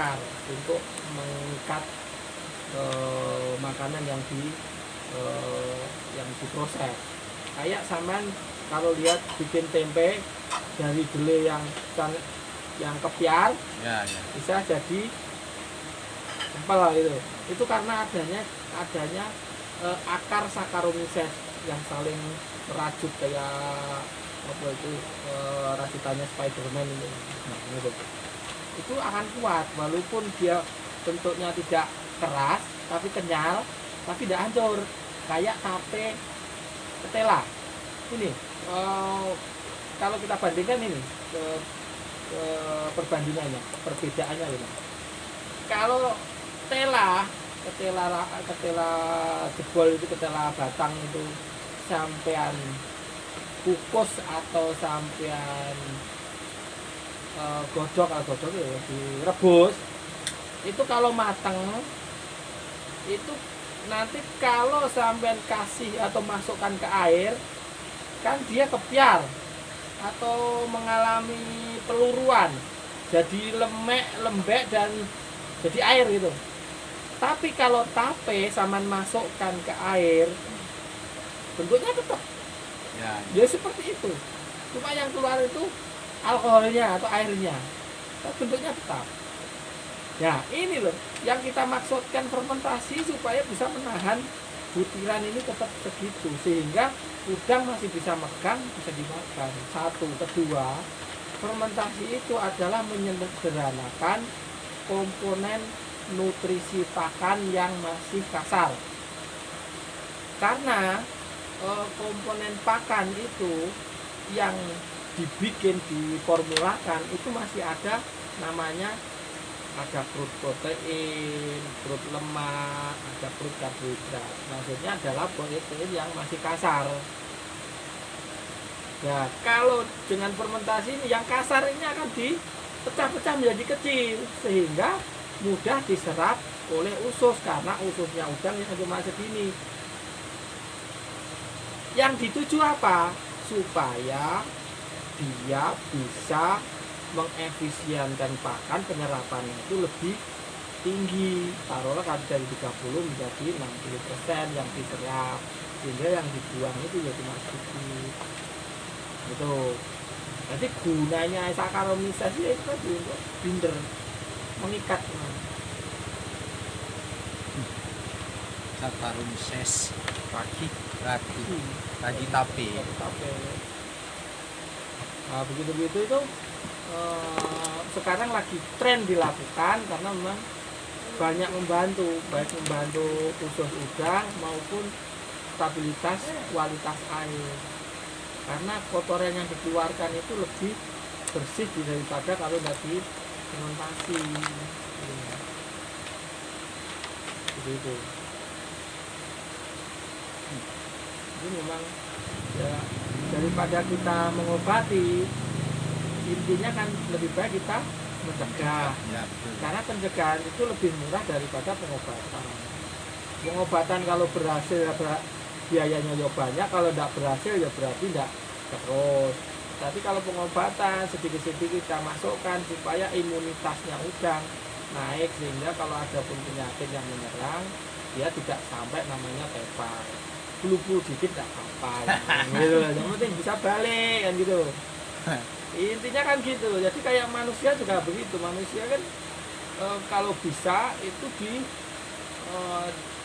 akar untuk mengikat makanan yang diproses. Kayak sampean kalau lihat bikin tempe dari gele yang kepiar, ya. Bisa jadi empel gitu. Itu karena adanya akar Saccharomyces yang saling merajut kayak apa itu rajutannya Spiderman itu. Nah, gitu. Itu akan kuat walaupun dia bentuknya tidak keras tapi kenyal, tapi tidak hancur kayak tape ketela. Ini kalau kita bandingkan ini perbandingannya, perbedaannya ini. Kalau ketela jebol itu, ketela batang itu sampean kukus atau sampean godok ya, direbus itu kalau matang itu nanti kalau sampean kasih atau masukkan ke air kan dia kepiar atau mengalami peluruan, jadi lembek dan jadi air gitu. Tapi kalau tape sampean masukkan ke air bentuknya tetap ya seperti itu, cuma yang keluar itu alkoholnya atau airnya, tapi bentuknya tetap. Ya ini loh yang kita maksudkan fermentasi supaya bisa menahan butiran ini tetap segitu sehingga udang masih bisa megang, bisa dimakan. Satu, kedua, fermentasi itu adalah menyederhanakan komponen nutrisi pakan yang masih kasar. Karena komponen pakan itu yang dibikin, diformulakan itu masih ada namanya, ada crude protein, crude lemak, ada crude karbohidrat. Maksudnya adalah protein yang masih kasar. Ya, kalau dengan fermentasi ini yang kasar ini akan dipecah-pecah menjadi kecil sehingga mudah diserap oleh usus karena ususnya udang yang cuma segini. Yang dituju apa? Supaya dia bisa mengefisienkan pakan, penyerapannya itu lebih tinggi. Taruhlah kan dari 30 menjadi 60% yang diserap, sehingga yang dibuang itu ya cuma sedikit. Gitu. Jadi gunanya Saccharomyces itu tadi untuk binder, mengikat. Saccharomyces ragi tape. Nah, begitu-begitu itu sekarang lagi tren dilakukan karena memang banyak membantu, baik membantu usus udang maupun stabilitas kualitas air. Karena kotoran yang dikeluarkan itu lebih bersih daripada kalau tidak difermentasi. Begitu. Jadi memang ya daripada kita mengobati, intinya kan lebih baik kita mencegah. Ya, karena pencegahan itu lebih murah daripada pengobatan. Pengobatan kalau berhasil biayanya ya banyak, kalau tidak berhasil ya berarti tidak terus. Tapi kalau pengobatan sedikit-sedikit kita masukkan supaya imunitasnya udang naik sehingga kalau ada pun penyakit yang menyerang dia tidak sampai namanya tepar. Flu dikit tidak apa-apa gitu. Yang penting bisa balik kan gitu. Intinya kan gitu. Jadi kayak manusia juga begitu. Manusia kan kalau bisa itu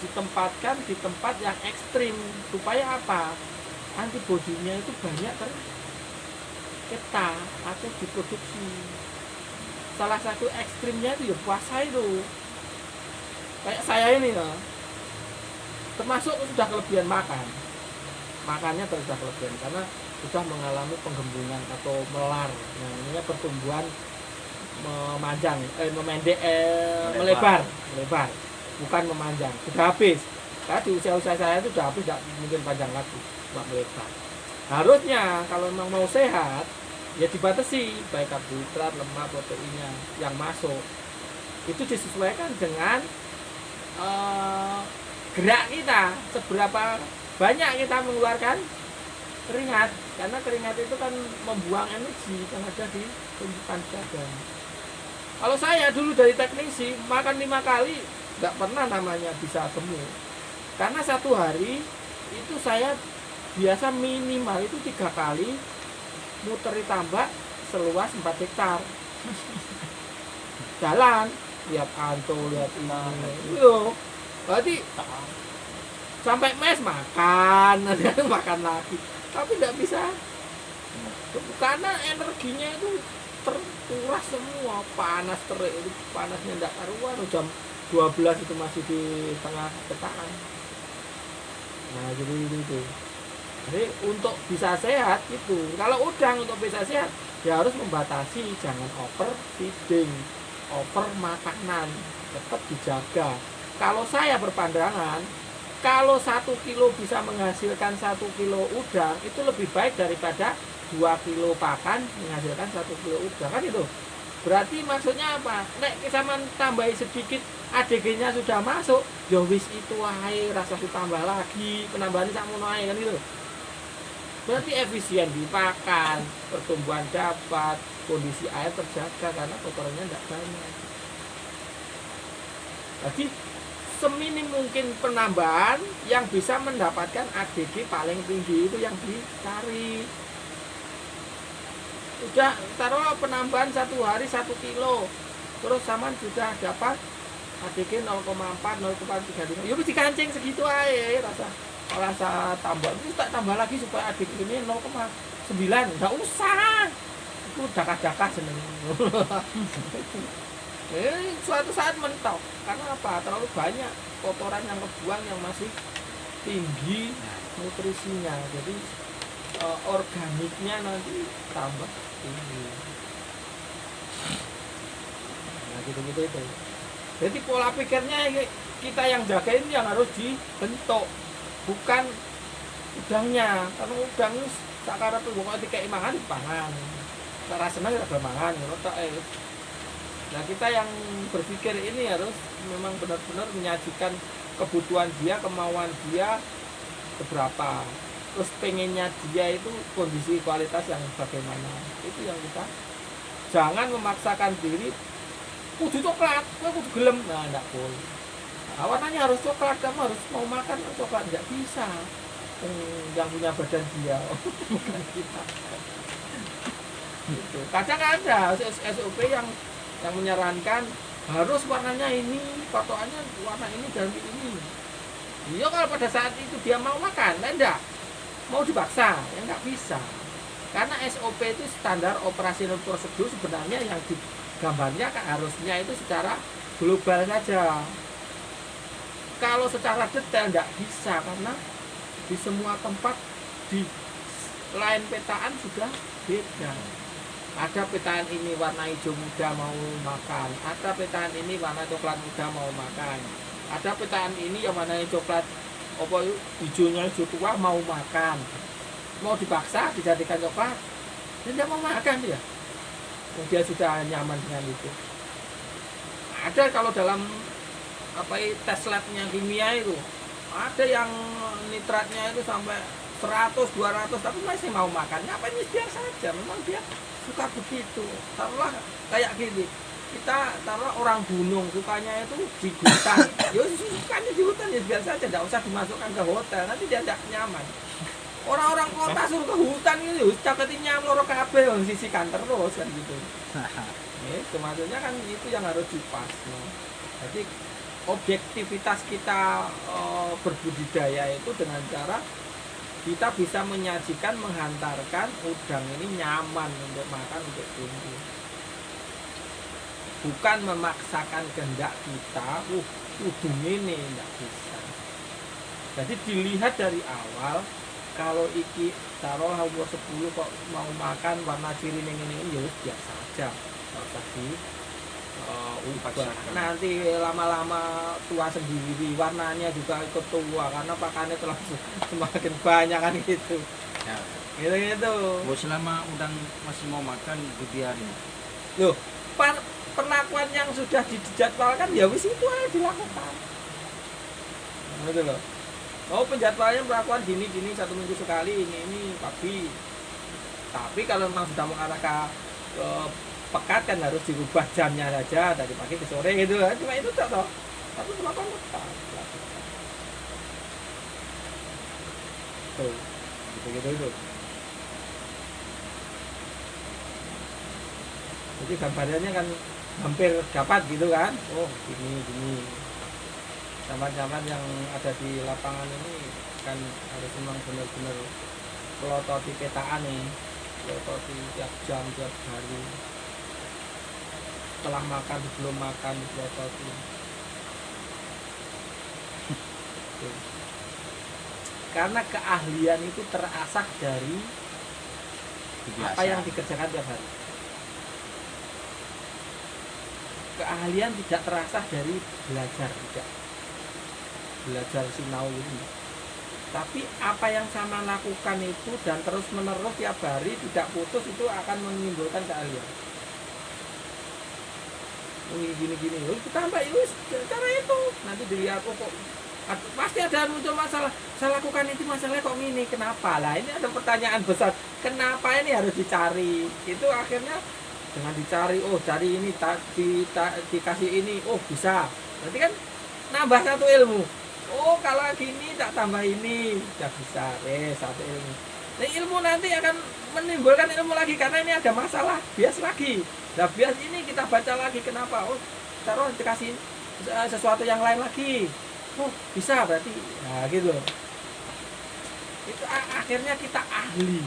ditempatkan di tempat yang ekstrim supaya apa? Antibodinya itu banyak tercipta atau diproduksi. Salah satu ekstrimnya itu ya puasa itu. Kayak saya ini ya, termasuk sudah kelebihan makannya sudah kelebihan karena sudah mengalami penggembungan atau melar, namanya pertumbuhan melebar, bukan memanjang, sudah habis. Karena di usia saya itu sudah habis, tidak mungkin panjang lagi, cuma melebar. Harusnya kalau memang mau sehat ya dibatasi baik karbohidrat, lemak, proteinnya yang masuk itu disesuaikan dengan gerak kita, seberapa banyak kita mengeluarkan keringat, karena keringat itu kan membuang energi yang ada di tumpukan badan. Kalau saya dulu dari teknisi makan 5 kali nggak pernah namanya bisa gemuk. Karena satu hari itu saya biasa minimal itu 3 kali muteri tambak seluas 4 hektar. Jalan, lihat Anto, lihat ini. Loh, berarti sampai mes makan, makan lagi. Tapi tidak bisa. Karena energinya itu terkuras semua, panas terik itu panasnya tidak karuan. Jam 12 itu masih di tengah petaan. Nah, jadi itu. Jadi untuk bisa sehat itu, kalau udang untuk bisa sehat, dia harus membatasi, jangan overfeeding, over makanan, tetap dijaga. Kalau saya berpandangan, kalau 1 kilo bisa menghasilkan 1 kilo udang, itu lebih baik daripada 2 kilo pakan menghasilkan 1 kilo udang, kan itu. Berarti maksudnya apa? Nek sama tambahi sedikit ADG-nya sudah masuk, ya wis itu ae, rasa ditambah lagi, penambahan sakmono ae kan itu. Berarti efisien dipakan, pertumbuhan dapat, kondisi air terjaga karena kotorannya tidak banyak. Jadi seminim mungkin penambahan yang bisa mendapatkan ADG paling tinggi itu yang dicari. Udah taruh penambahan 1 hari 1 kilo, terus sama sudah dapat ADG 0,4, 0,35. Yuk dikancing segitu aja rasa tambah. Itu tak tambah lagi supaya ADG ini 0,9. Enggak usah. Itu dakah-dakah seneng. Suatu saat mentok. Karena apa? Terlalu banyak kotoran yang kebuang yang masih tinggi nutrisinya. Jadi organiknya nanti tambah tinggi. Nah, gitu-gitu itu. Jadi pola pikirnya kita yang jagain yang harus dibentuk, bukan udangnya. Karena udang itu sakara tuh pokoknya dikei mangan dipangan. Cara senang ya ada mangan, Nah, kita yang berpikir ini harus memang benar-benar menyajikan kebutuhan dia, kemauan dia seberapa. Terus pengennya dia itu kondisi kualitas yang bagaimana. Itu yang kita jangan memaksakan diri kudu coklat, kudu gelem. Nah, enggak boleh. Nah, warnanya harus coklat, kamu harus mau makan coklat, enggak bisa. Yang punya badan dia, bukan kita. Gitu. Kadang ada SOP yang menyarankan harus warnanya ini, patokannya warna ini ganti ini. Iya, kalau pada saat itu dia mau makan, enggak. Mau dipaksa, ya nggak bisa. Karena SOP itu standar operasional prosedur sebenarnya yang digambarnya harusnya itu secara global saja. Kalau secara detail nggak bisa karena di semua tempat di lain petaan sudah beda. Ada petaan ini warna hijau muda mau makan, ada petaan ini warna coklat muda mau makan, ada petaan ini yang warnanya coklat apa hijaunya hijau tua mau makan, mau dipaksa dijadikan coklat dia tidak mau makan dia sudah nyaman dengan itu. Ada kalau dalam tes labnya kimia itu ada yang nitratnya itu sampai 100, 200 tapi masih mau makan. Ngapain, biar saja, memang dia suka begitu. Taruhlah kayak gini, kita taruh orang gunung sukanya itu di hutan, ya sukanya di hutan ya biar saja, tidak usah dimasukkan ke hotel, nanti dia tidak nyaman. Orang-orang kota suruh ke hutan itu caketin nyamloro kabeh sisikan terus kan gitu. Itu maksudnya kan itu yang harus dipas. Jadi objektivitas kita berbudidaya itu dengan cara kita bisa menyajikan, menghantarkan udang ini nyaman untuk makan, untuk tumbuh. Bukan memaksakan kehendak kita, udang ini tidak bisa. Jadi dilihat dari awal, kalau iki taruhlah umur 10 kok mau makan warna ciri ini ya biasa saja, nggak usah ubah. Nanti lama-lama tua sendiri, warnanya juga ikut tua karena pakannya telah semakin banyak kan gitu. Ya. Gitu. Selama udang masih mau makan dibiarin. Loh, perlakuan yang sudah dijadwalkan ya wis itu aja dilakukan. Gitu loh. Oh, penjadwalannya perlakuan gini 1 minggu sekali, ini pagi. Tapi kalau memang sudah mengarah ke pekat kan harus dirubah jamnya saja dari pagi ke sore gitu kan, cuma itu toh 108 pekat tuh gitu itu. Jadi gambarannya kan hampir dapat gitu kan, oh gini zaman-zaman yang ada di lapangan ini kan harus memang benar-benar pelototi petaan nih, pelototi tiap jam tiap hari, setelah makan sebelum makan pelototi. Karena keahlian itu terasah dari apa yang dikerjakan tiap hari. Keahlian tidak terasah dari belajar, tidak belajar sinau ini, tapi apa yang sama lakukan itu dan terus menerus tiap hari tidak putus itu akan menimbulkan keahlian. Gini kita tambah itu cara itu nanti dilihat kok pasti ada muncul masalah, saya lakukan itu masalahnya kok gini, kenapa lah, ini ada pertanyaan besar, kenapa ini harus dicari, itu akhirnya dengan dicari, oh cari ini dikasih ini, oh bisa, berarti kan nambah satu ilmu, oh kalau gini tak tambah ini udah bisa, satu ilmu. Nah ilmu nanti akan menimbulkan ilmu lagi karena ini ada masalah bias lagi, nah bias ini kita baca lagi, kenapa, oh taruh dikasih sesuatu yang lain lagi, oh bisa berarti, nah gitu. Itu akhirnya kita ahli.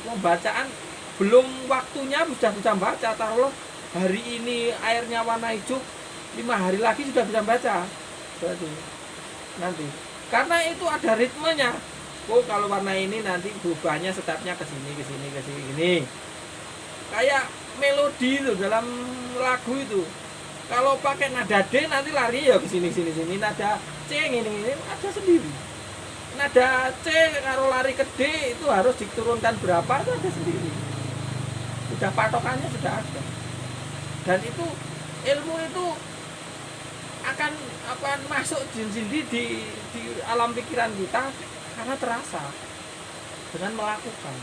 Pembacaan belum waktunya sudah bisa baca, taruh hari ini airnya warna hijau, 5 hari lagi sudah bisa baca berarti nanti, karena itu ada ritmenya. Oh kalau warna ini nanti berubahnya stepnya ke sini gini, kayak melodi itu dalam lagu itu, kalau pakai nada D nanti lari ya ke sini, nada C ini ada sendiri, nada C kalau lari ke D itu harus diturunkan berapa itu ada sendiri, sudah patokannya sudah ada. Dan itu ilmu itu akan masuk sendiri di alam pikiran kita karena terasa dengan melakukan.